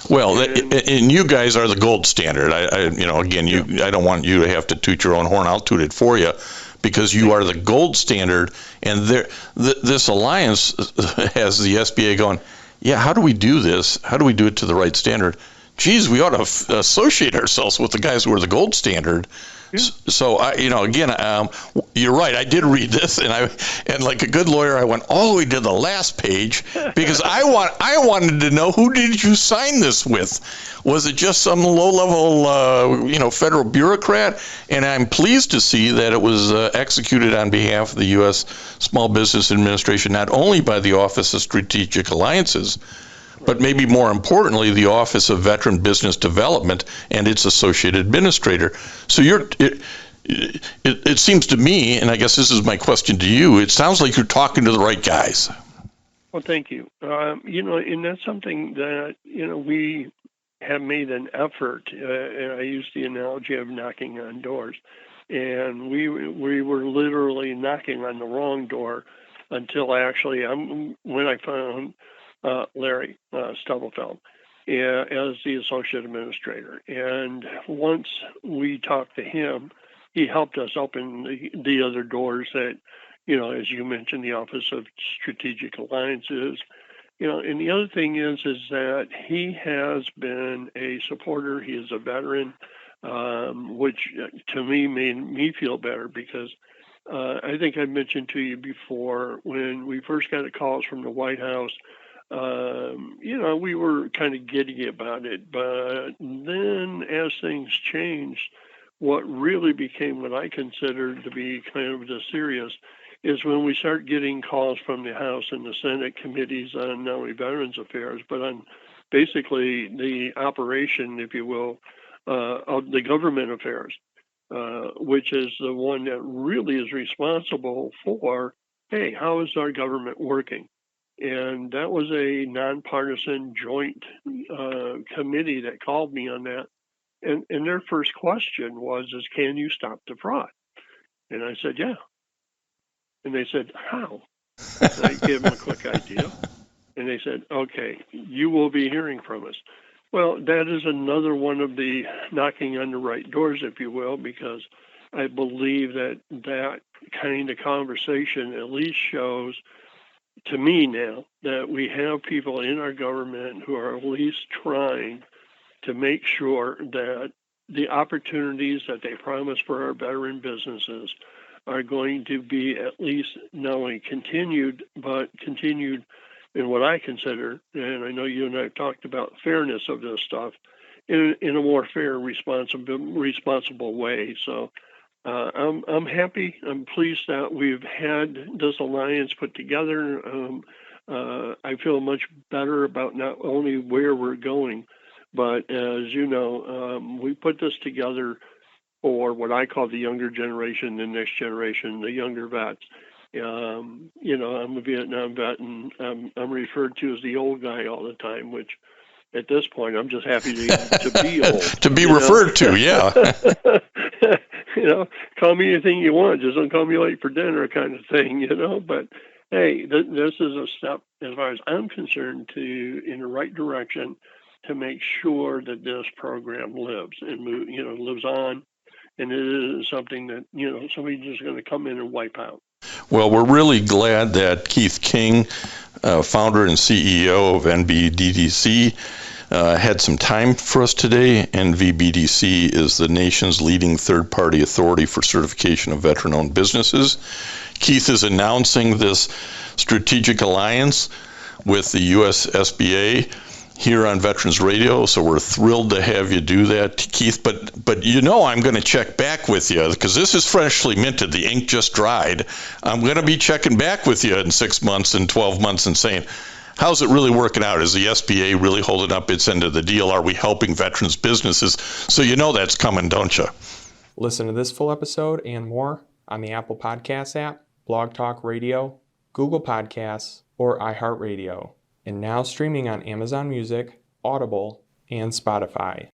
Well, and you guys are the gold standard. I don't want you to have to toot your own horn. I'll toot it for you, because you are the gold standard. And this alliance has the SBA going, yeah, how do we do this? How do we do it to the right standard? Geez, we ought to associate ourselves with the guys who are the gold standard. Yeah. So, you're right. I did read this, and like a good lawyer, I went all the way to the last page because I wanted to know, who did you sign this with? Was it just some low-level, federal bureaucrat? And I'm pleased to see that it was executed on behalf of the U.S. Small Business Administration, not only by the Office of Strategic Alliances, but maybe more importantly, the Office of Veteran Business Development and its associate administrator. So it seems to me, and I guess this is my question to you, it sounds like you're talking to the right guys. Well, thank you. And that's something that, we have made an effort, and I use the analogy of knocking on doors. And we were literally knocking on the wrong door until actually when I found Larry Stubblefield as the associate administrator. And once we talked to him, he helped us open the other doors that, as you mentioned, the Office of Strategic Alliances. And the other thing is that he has been a supporter. He is a veteran, which to me made me feel better because I think I mentioned to you before, when we first got the calls from the White House, we were kind of giddy about it. But then as things changed, what really became what I considered to be kind of the serious is when we start getting calls from the House and the Senate committees on not only Veterans Affairs, but on basically the operation, if you will, of the government affairs, which is the one that really is responsible for, hey, how is our government working? And that was a nonpartisan joint committee that called me on that. And their first question was, can you stop the fraud? And I said, yeah. And they said, how? And I gave them a quick idea. And they said, okay, you will be hearing from us. Well, that is another one of the knocking on the right doors, if you will, because I believe that kind of conversation at least shows to me now that we have people in our government who are at least trying to make sure that the opportunities that they promise for our veteran businesses are going to be at least not only continued, but continued in what I consider, and I know you and I have talked about fairness of this stuff, in a more fair, responsible way. So I'm happy. I'm pleased that we've had this alliance put together. I feel much better about not only where we're going, but as you know, we put this together for what I call the younger generation, the next generation, the younger vets. I'm a Vietnam vet, and I'm referred to as the old guy all the time, which at this point I'm just happy to be old. To be referred to, yeah. Call me anything you want, just don't call me late for dinner kind of thing, But hey, this is a step, as far as I'm concerned, in the right direction to make sure that this program lives and lives on. And it isn't something that, somebody's just going to come in and wipe out. Well, we're really glad that Keith King, founder and CEO of NVBDC, had some time for us today. NVBDC is the nation's leading third-party authority for certification of veteran-owned businesses. Keith is announcing this strategic alliance with the U.S. SBA here on Veterans Radio, so we're thrilled to have you do that, Keith. But I'm going to check back with you because this is freshly minted. The ink just dried. I'm going to be checking back with you in 6 months and 12 months and saying, how's it really working out? Is the SBA really holding up its end of the deal? Are we helping veterans businesses? So that's coming, don't you? Listen to this full episode and more on the Apple Podcasts app, Blog Talk Radio, Google Podcasts, or iHeartRadio. And now streaming on Amazon Music, Audible, and Spotify.